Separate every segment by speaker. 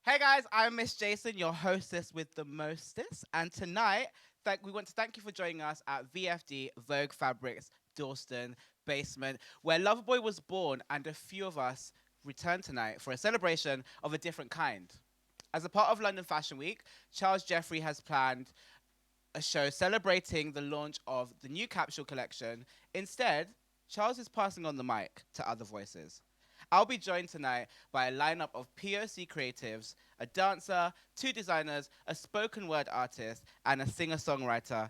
Speaker 1: Hey guys, I'm Miss Jason, your hostess with the mostest, and tonight we want to thank you for joining us at VFD Vogue Fabrics Dalston basement, where Loverboy was born, and a few of us returned tonight for a celebration of a different kind. As a part of London Fashion Week, Charles Jeffrey has planned a show celebrating the launch of the new capsule collection. Instead, Charles is passing on the mic to other voices. I'll be joined tonight by a lineup of POC creatives, a dancer, two designers, a spoken word artist, and a singer-songwriter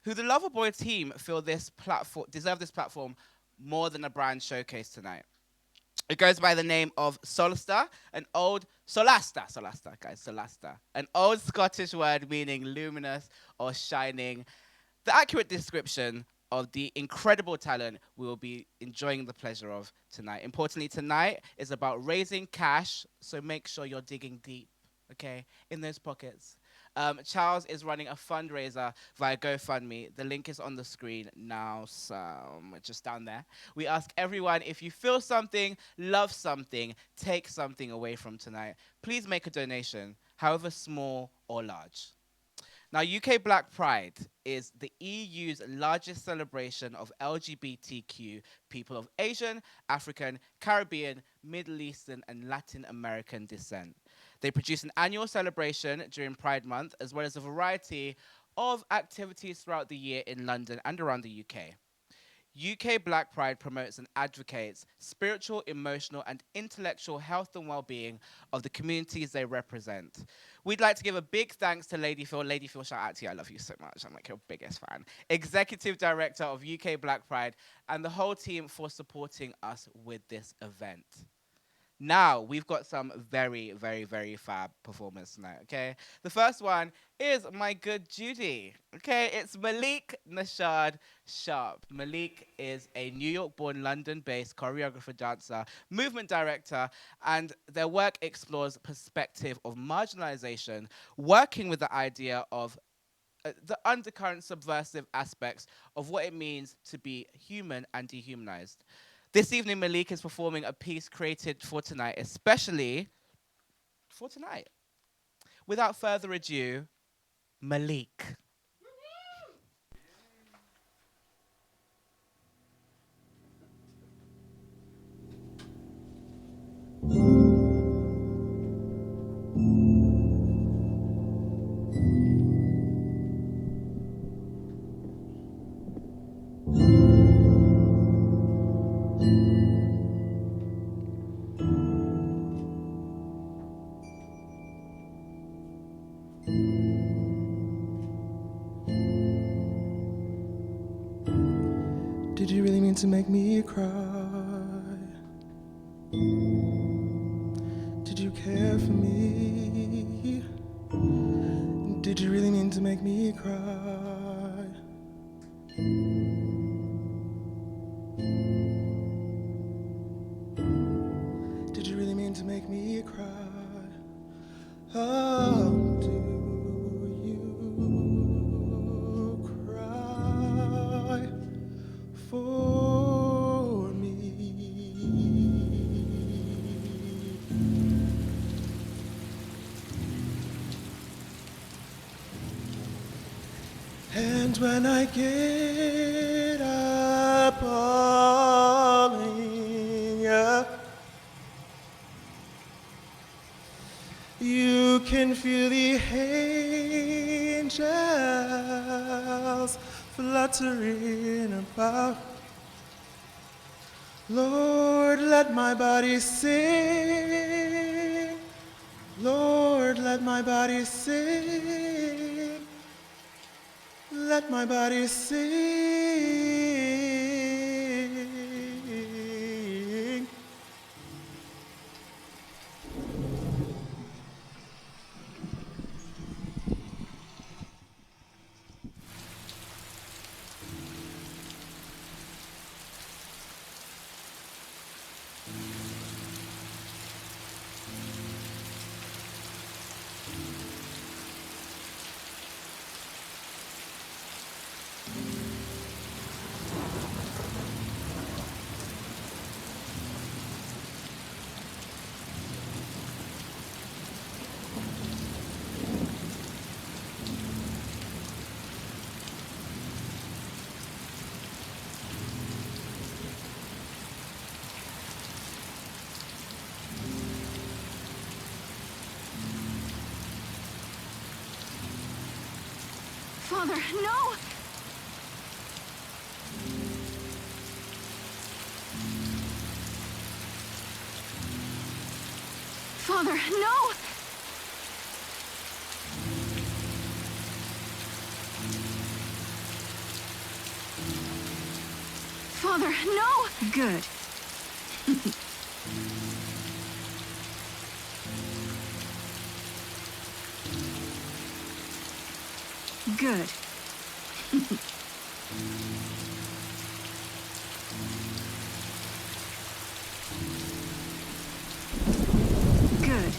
Speaker 1: who the Loverboy team feel deserve this platform more than a brand showcase tonight. It goes by the name of Solasta, Solasta, an old Scottish word meaning luminous or shining. The accurate description of the incredible talent we will be enjoying the pleasure of tonight. Importantly, tonight is about raising cash, so make sure you're digging deep, okay, in those pockets. Charles is running a fundraiser via GoFundMe. The link is on the screen now, so just down there. We ask everyone, if you feel something, love something, take something away from tonight, please make a donation, however small or large. Now, UK Black Pride is the EU's largest celebration of LGBTQ people of Asian, African, Caribbean, Middle Eastern, and Latin American descent. They produce an annual celebration during Pride Month, as well as a variety of activities throughout the year in London and around the UK. UK Black Pride promotes and advocates spiritual, emotional, and intellectual health and well-being of the communities they represent. We'd like to give a big thanks to Lady Phil. Lady Phil, shout out to you. I love you so much. I'm like your biggest fan. Executive Director of UK Black Pride, and the whole team for supporting us with this event. Now, we've got some very, very, very fab performers tonight, okay? The first one is my good Judy, okay? It's Malik Nashad Sharp. Malik is a New York-born, London-based choreographer, dancer, movement director, and their work explores perspective of marginalization, working with the idea of the undercurrent subversive aspects of what it means to be human and dehumanized. This evening, Malik is performing a piece created for tonight, especially for tonight. Without further ado, Malik.
Speaker 2: Did you really mean to make me cry? Did you care for me? Did you really mean to make me cry? Did you really mean to make me cry? Oh, do you cry for me? And when I get up calling you, you can feel the angels fluttering about. Lord, let my body sing. Lord, let my body sing. Let my body sing.
Speaker 3: Father, no! Father, no! Father, no! Good. Good. Good.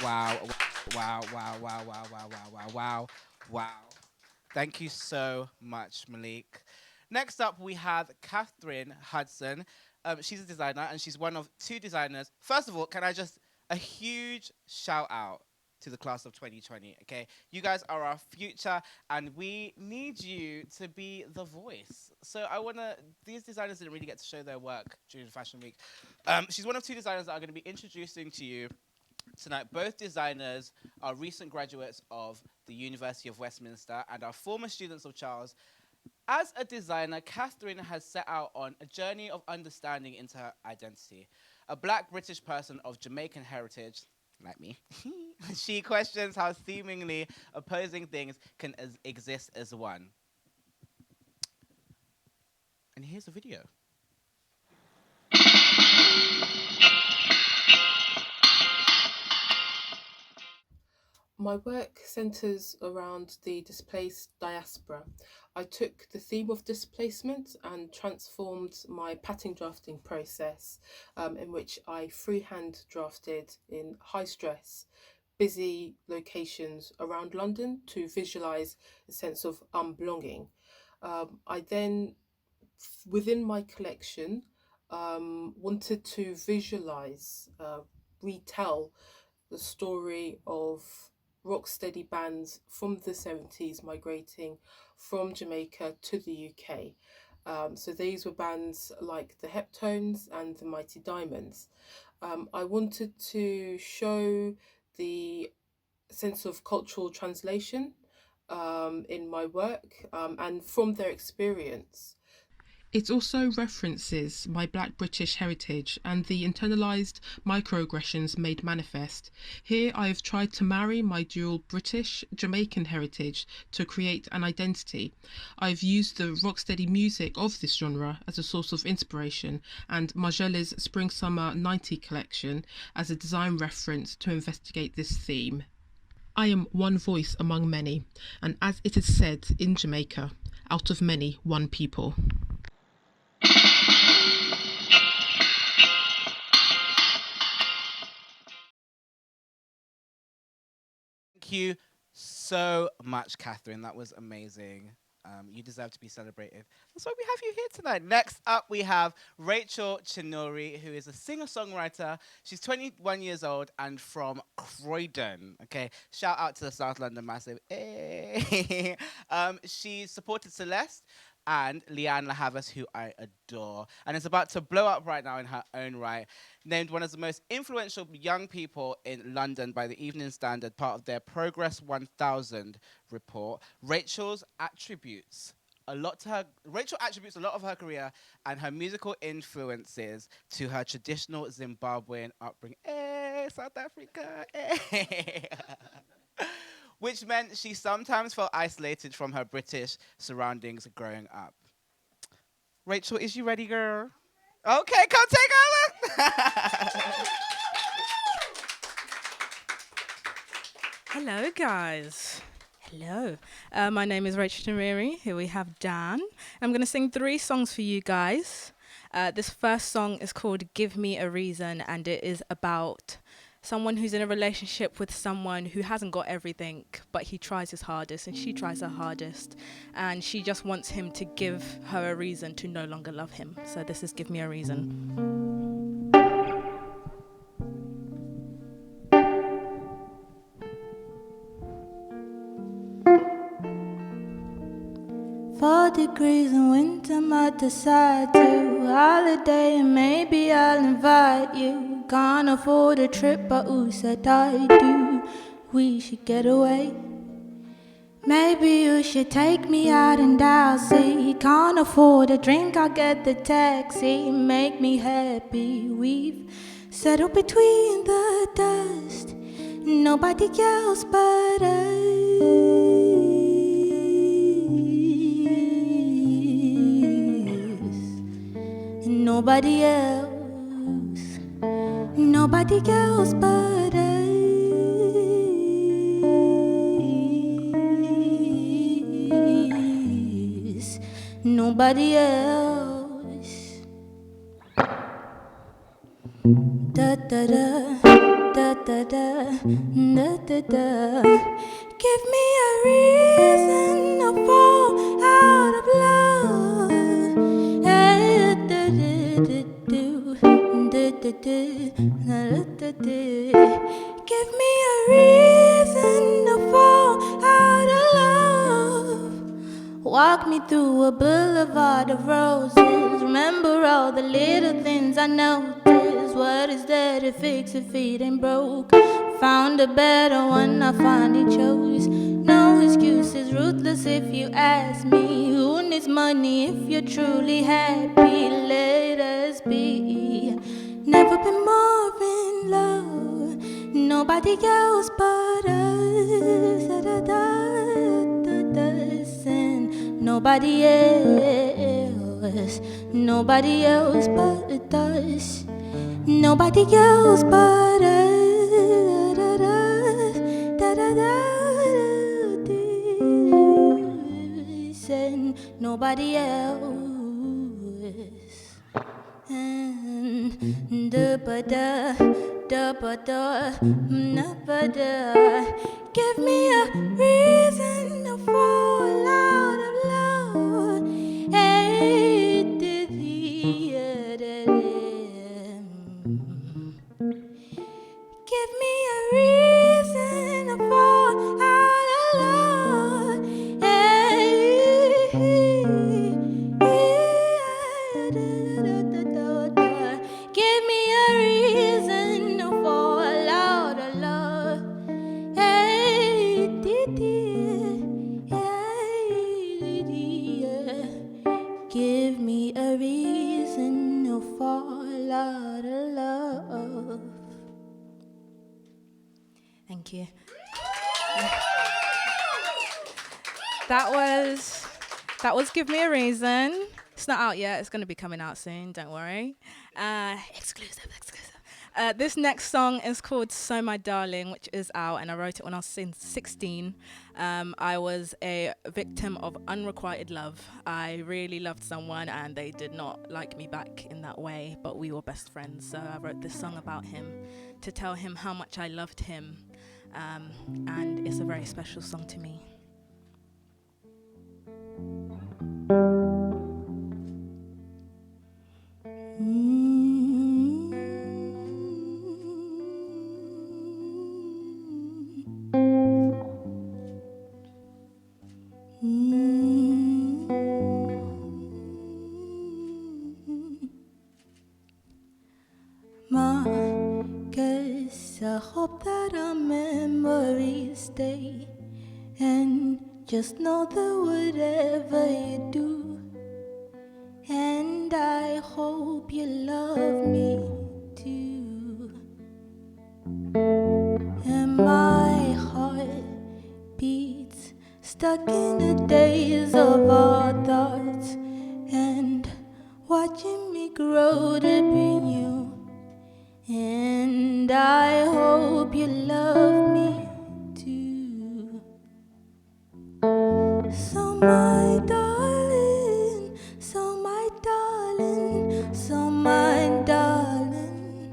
Speaker 1: Wow, wow, wow, wow, wow, wow, wow, wow, wow, wow, wow. Thank you so much, Malik. Next up, we have Katherine Hudson. She's a designer and she's one of two designers. First of all, can I just a huge shout out to the class of 2020, okay? You guys are our future and we need you to be the voice. So these designers didn't really get to show their work during Fashion Week. She's one of two designers that are going to be introducing to you tonight. Both designers are recent graduates of the University of Westminster and are former students of Charles. As a designer, Katherine has set out on a journey of understanding into her identity. A black British person of Jamaican heritage, like me, she questions how seemingly opposing things can exist as one. And here's a video.
Speaker 4: My work centres around the displaced diaspora. I took the theme of displacement and transformed my pattern drafting process, in which I freehand drafted in high stress, busy locations around London to visualise a sense of unbelonging. I then, within my collection, wanted to visualise, retell the story of rocksteady bands from the 70s migrating from Jamaica to the UK. So these were bands like the Heptones and the Mighty Diamonds. I wanted to show the sense of cultural translation in my work and from their experience. It also references my Black British heritage and the internalised microaggressions made manifest. Here I have tried to marry my dual British Jamaican heritage to create an identity. I've used the rocksteady music of this genre as a source of inspiration and Marjola's Spring Summer 90 collection as a design reference to investigate this theme. I am one voice among many, and as it is said in Jamaica, out of many, one people.
Speaker 1: Thank you so much, Catherine. That was amazing. You deserve to be celebrated. That's why we have you here tonight. Next up, we have Rachel Chinori, who is a singer-songwriter. She's 21 years old and from Croydon. Okay, shout out to the South London Massive. Hey. She supported Celeste and Leanne LaHavas, who I adore, and is about to blow up right now in her own right. Named one of the most influential young people in London by the Evening Standard, part of their Progress 1000 report. Rachel attributes a lot of her career and her musical influences to her traditional Zimbabwean upbringing. Hey, South Africa. Hey. Which meant she sometimes felt isolated from her British surroundings growing up. Rachel, is you ready, girl? Okay, come take over.
Speaker 5: Hello, guys. Hello. My name is Rachel Tamiri. Here we have Dan. I'm going to sing 3 songs for you guys. This first song is called Give Me a Reason, and it is about someone who's in a relationship with someone who hasn't got everything, but he tries his hardest and she tries her hardest, and she just wants him to give her a reason to no longer love him. So this is Give Me a Reason.
Speaker 6: 4 degrees in winter, might decide to holiday and maybe I'll invite you. Can't afford a trip, but who said I do? We should get away. Maybe you should take me out in Dalston. Can't afford a drink, I'll get the taxi. Make me happy, we've settled between the dust. Nobody else but us. Nobody else, nobody else but us. Nobody else. Da da da, da da da, da da da. Give me a reason to fall out of love. Hey, da da da do, da da da, da da. Give me a reason to fall out of love. Walk me through a boulevard of roses. Remember all the little things I noticed. What is there to fix if it ain't broke? Found a better one, I finally chose. No excuses, ruthless if you ask me. Who needs money if you're truly happy? Let us be. Never been more in love. Nobody else but us. Da, da, da, da, da, and nobody else. Nobody else but us. Nobody else but us. Da, da, da, da, this, and nobody else. And da ba da, da ba da, da ba da. Give me a reason to fall out of love. Hey, did he, give me a reason to fall out of love. Hey, give me a reason to fall out of love. Hey,
Speaker 5: Thank you. That was Give Me a Reason. It's not out yet. It's going to be coming out soon. Don't worry. Exclusive. This next song is called So My Darling, which is out, and I wrote it when I was 16. I was a victim of unrequited love. I really loved someone and they did not like me back in that way, but we were best friends. So I wrote this song about him to tell him how much I loved him, and it's a very special song to me.
Speaker 6: Guess I hope that our memories stay, and just know that whatever you do, and I hope you love me too. And my heart beats stuck in the days of our thoughts, and watching me grow to be you. And I hope you love me too. So my darling, so my darling, so my darling.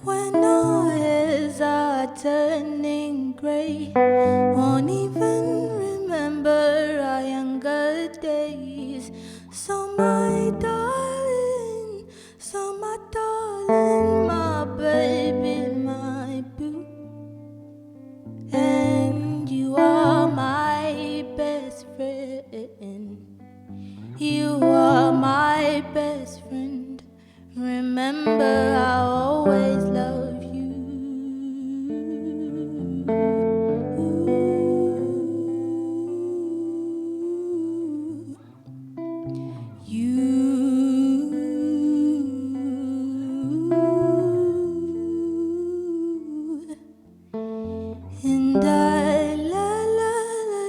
Speaker 6: When our hairs are turning grey, won't even remember our younger days. So my darling, so my darling, my baby, my boo. And you are my best friend. You are my best friend. Remember, I always love you. And I la la la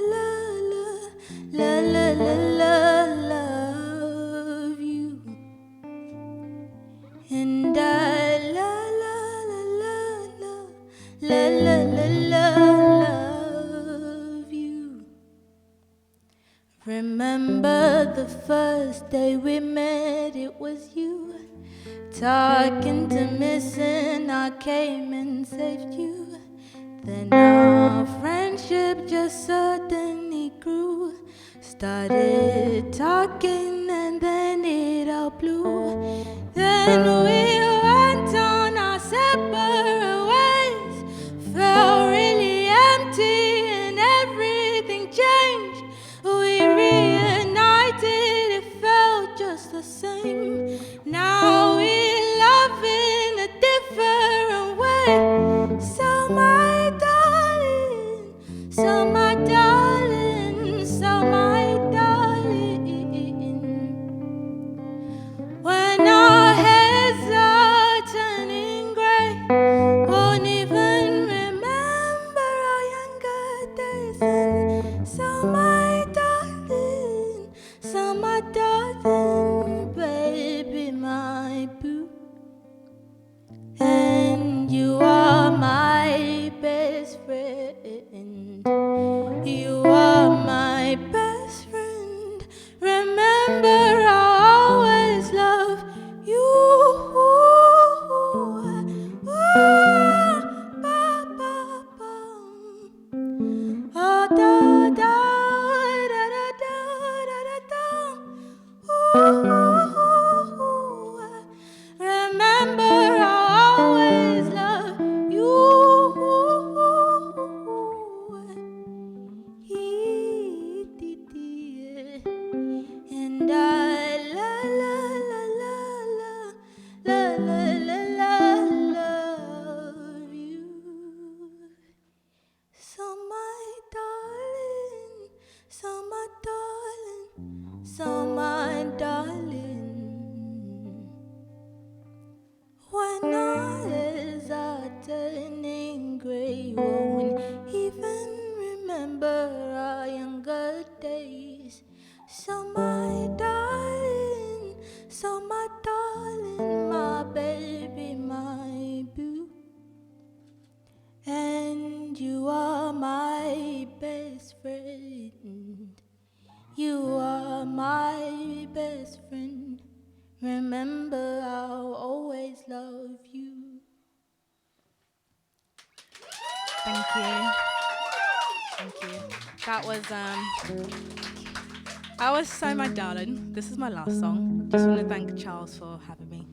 Speaker 6: la la la la love you. And I la la la la la la love you. Remember the first day we met, it was you. Talking to missing, I came and saved you. Then our friendship just suddenly grew. Started talking and then it all blew. Then we went on our separate ways. Felt really empty and everything changed. We reunited, it felt just the same. Now we love in a different way. So my darling, so my darling, so my darling. When our heads I'll always love you.
Speaker 5: Thank you. Thank you. That was So My Darling. This is my last song. Just want to thank Charles for having me.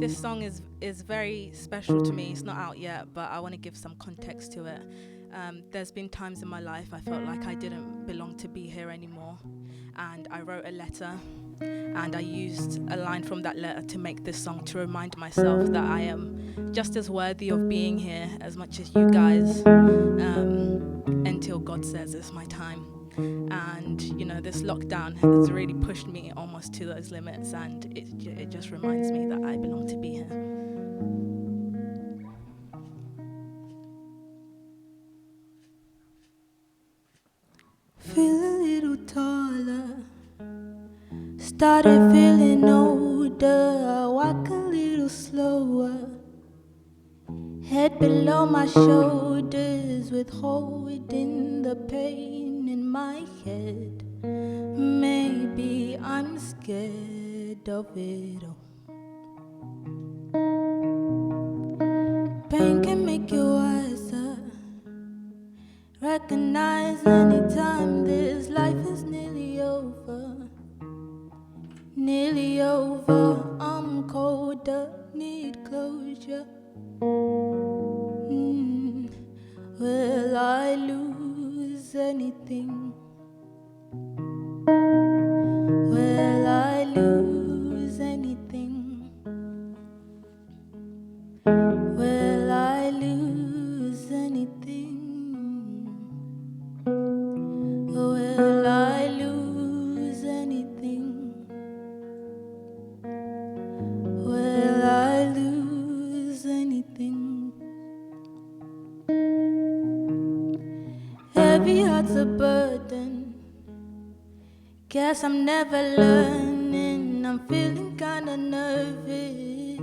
Speaker 5: This song is very special to me. It's not out yet, but I want to give some context to it. There's been times in my life I felt like I didn't belong to be here anymore, and I wrote a letter, and I used a line from that letter to make this song to remind myself that I am just as worthy of being here as much as you guys, until God says it's my time. And this lockdown has really pushed me almost to those limits, and it just reminds me that I belong to be here.
Speaker 6: Feel a little taller, started feeling older. I walk a little slower, head below my shoulders, withholding the pain in my head. Maybe I'm scared of it all. Pain can make you wiser. Recognize anytime this life is nearly over. Nearly over, I'm colder, need closure. Will I lose anything? Will I lose anything? Will I lose anything? Will I lose anything? Will I lose anything? Heavy heart's a burden. Guess I'm never learning. I'm feeling kinda nervous.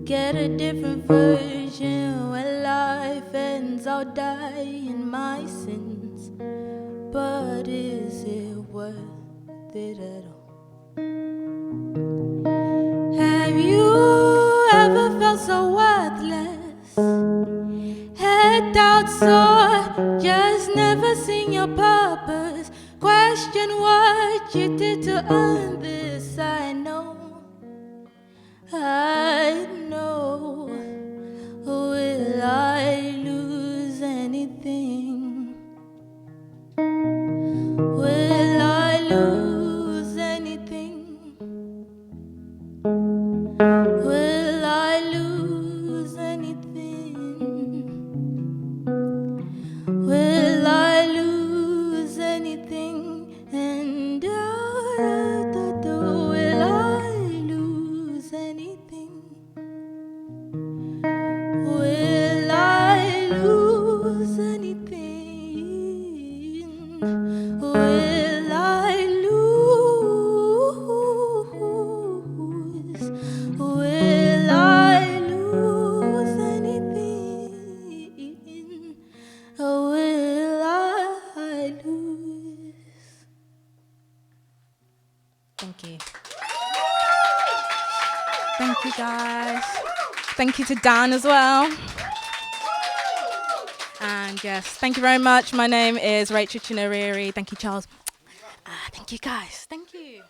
Speaker 6: Get a different version. When life ends, I'll die in my sins. But is it worth it at all? Have you ever felt so worthless? Head down sore, just never seen your purpose. Question what you did to earn this. I know. Will I lose anything? Will I lose anything? Will I lose anything? Will I lose anything? And will I lose anything? Will I lose anything? Will I lose? Will I lose anything? Will I lose?
Speaker 5: Thank you. Thank you, guys. Thank you to Dan as well. And yes, thank you very much. My name is Rachel Chinariri. Thank you, Charles. Thank you, guys. Thank you.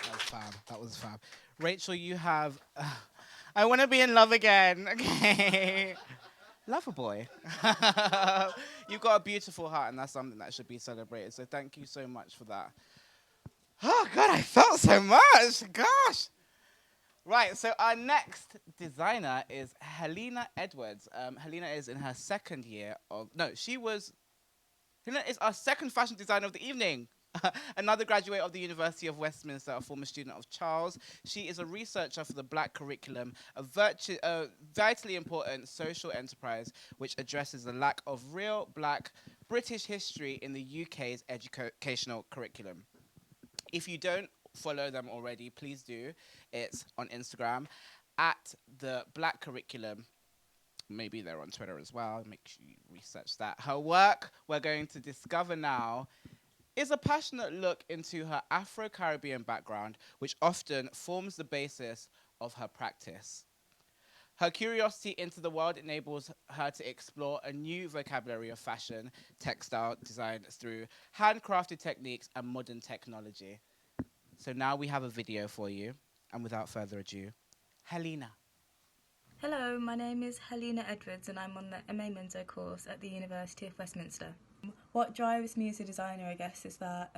Speaker 1: That was fab. That was fab. Rachel, you have. I want to be in love again. Okay. Loverboy. You've got a beautiful heart, and that's something that should be celebrated. So thank you so much for that. Oh, God, I felt so much. Gosh. Right, so our next designer is Helena Edwards. Helena is in her second year of... No, Helena is our second fashion designer of the evening. Another graduate of the University of Westminster, a former student of Charles. She is a researcher for the Black curriculum, a vitally important social enterprise which addresses the lack of real Black British history in the UK's educational curriculum. If you don't follow them already, please do. It's on Instagram at the Black Curriculum. Maybe they're on Twitter as well. Make sure you research that. Her work we're going to discover now is a passionate look into her Afro-Caribbean background, which often forms the basis of her practice. Her curiosity into the world enables her to explore a new vocabulary of fashion, textile design through handcrafted techniques and modern technology. So now we have a video for you, and without further ado, Helena.
Speaker 6: Hello, my name is Helena Edwards and I'm on the MA Menzo course at the University of Westminster. What drives me as a designer, I guess, is that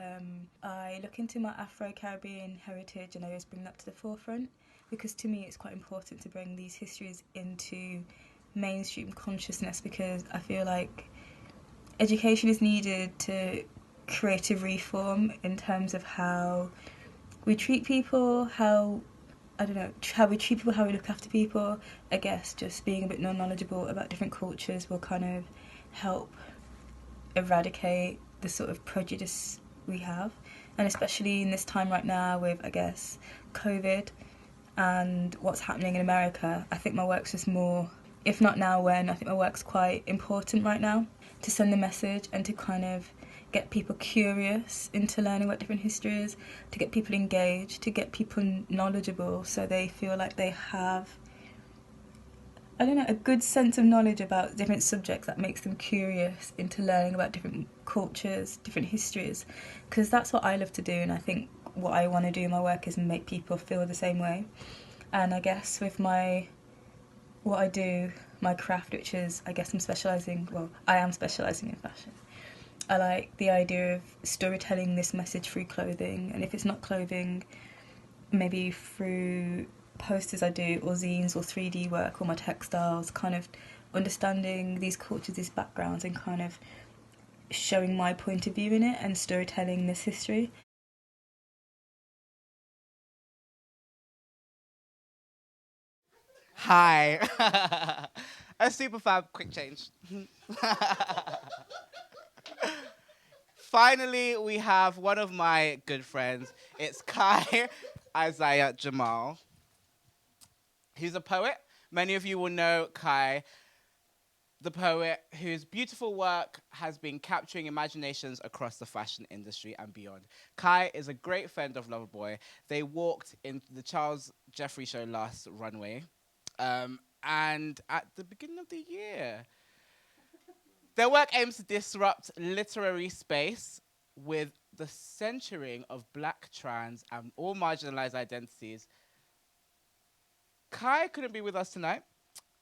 Speaker 6: I look into my Afro-Caribbean heritage and I always bring that to the forefront, because to me it's quite important to bring these histories into mainstream consciousness, because I feel like education is needed to create a reform in terms of how we treat people, how we treat people, how we look after people. I guess just being a bit more knowledgeable about different cultures will kind of help eradicate the sort of prejudice we have. And especially in this time right now with, I guess, COVID and what's happening in America, I think my work's just more, if not now when, I think my work's quite important right now to send the message and to kind of get people curious into learning what different history is, to get people engaged, to get people knowledgeable so they feel like they have, a good sense of knowledge about different subjects that makes them curious into learning about different cultures, different histories, because that's what I love to do, and I think what I want to do in my work is make people feel the same way. And I guess with what I do, my craft, which is, I am specialising in fashion. I like the idea of storytelling this message through clothing, and if it's not clothing, maybe through posters I do, or zines, or 3D work, or my textiles, kind of understanding these cultures, these backgrounds, and kind of showing my point of view in it and storytelling this history.
Speaker 1: Hi. A super fab quick change. Finally, we have one of my good friends. It's Kai Isaiah Jamal. He's a poet. Many of you will know Kai, the poet whose beautiful work has been capturing imaginations across the fashion industry and beyond. Kai is a great friend of Loverboy. They walked in the Charles Jeffrey show last runway. And at the beginning of the year, their work aims to disrupt literary space with the centering of Black, trans, and all marginalized identities. Kai couldn't be with us tonight,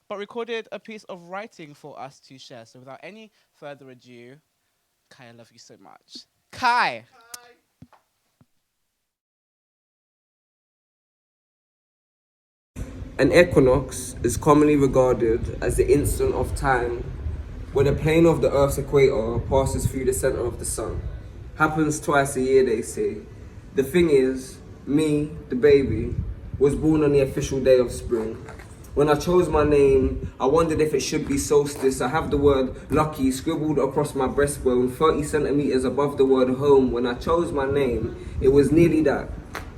Speaker 1: but recorded a piece of writing for us to share. So without any further ado, Kai, I love you so much. Kai!
Speaker 7: An equinox is commonly regarded as the instant of time when the plane of the Earth's equator passes through the center of the sun. Happens twice a year, they say. The thing is, me, the baby, was born on the official day of spring. When I chose my name, I wondered if it should be solstice. I have the word lucky scribbled across my breastbone, 30 centimeters above the word home. When I chose my name, it was nearly that.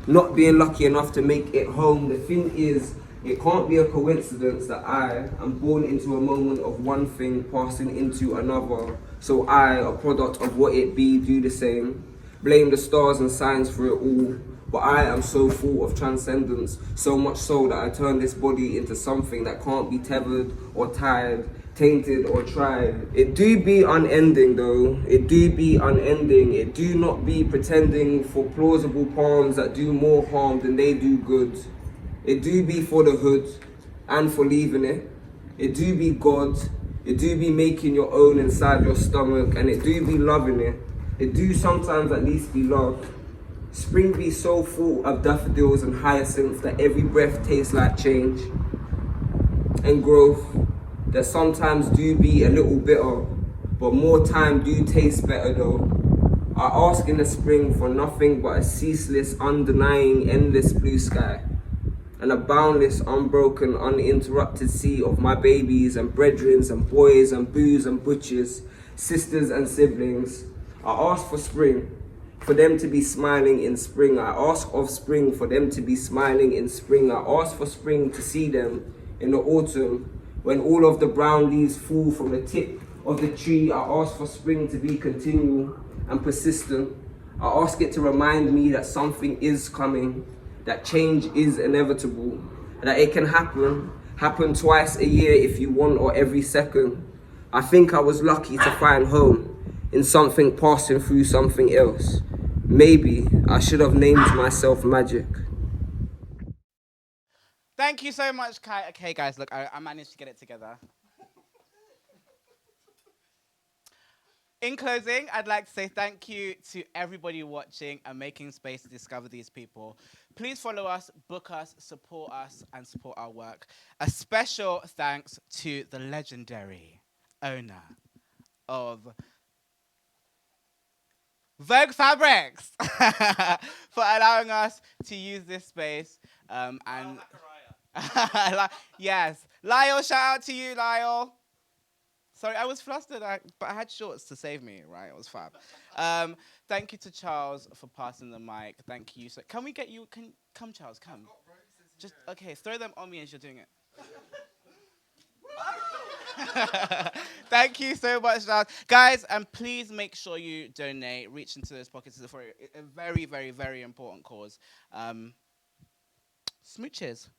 Speaker 7: Not being lucky enough to make it home. The thing is, it can't be a coincidence that I am born into a moment of one thing passing into another. So I, a product of what it be, do the same. Blame the stars and signs for it all. But I am so full of transcendence, so much so that I turn this body into something that can't be tethered or tied, tainted or tried. It do be unending though, it do be unending. It do not be pretending for plausible palms that do more harm than they do good. It do be for the hood and for leaving it. It do be God. It do be making your own inside your stomach, and it do be loving it. It do sometimes at least be love. Spring be so full of daffodils and hyacinths that every breath tastes like change and growth, that sometimes do be a little bitter, but more time do taste better though. I ask in the spring for nothing but a ceaseless, undenying, endless blue sky, and a boundless, unbroken, uninterrupted sea of my babies and brethrens and boys and boos and butchers, sisters and siblings. I ask for spring, for them to be smiling in spring. I ask of spring for them to be smiling in spring. I ask for spring to see them in the autumn, when all of the brown leaves fall from the tip of the tree. I ask for spring to be continual and persistent, I ask it to remind me that something is coming, that change is inevitable, that it can happen twice a year if you want or every second. I think I was lucky to find home in something passing through something else. Maybe I should have named myself Magic.
Speaker 1: Thank you so much, Kai. Okay, guys, look, I managed to get it together. In closing, I'd like to say thank you to everybody watching and making space to discover these people. Please follow us, book us, support us, and support our work. A special thanks to the legendary owner of Vogue Fabrics for allowing us to use this space. And yes, Lyle, shout out to you, Lyle. Sorry, I was flustered, but I had shorts to save me, right? It was fab. Thank you to Charles for passing the mic. Thank you. So, can we get you? Come, Charles, come. Just okay. Throw them on me as you're doing it. Thank you so much, Charles. Guys, and please make sure you donate. Reach into those pockets for a very, very, very important cause. Smooches.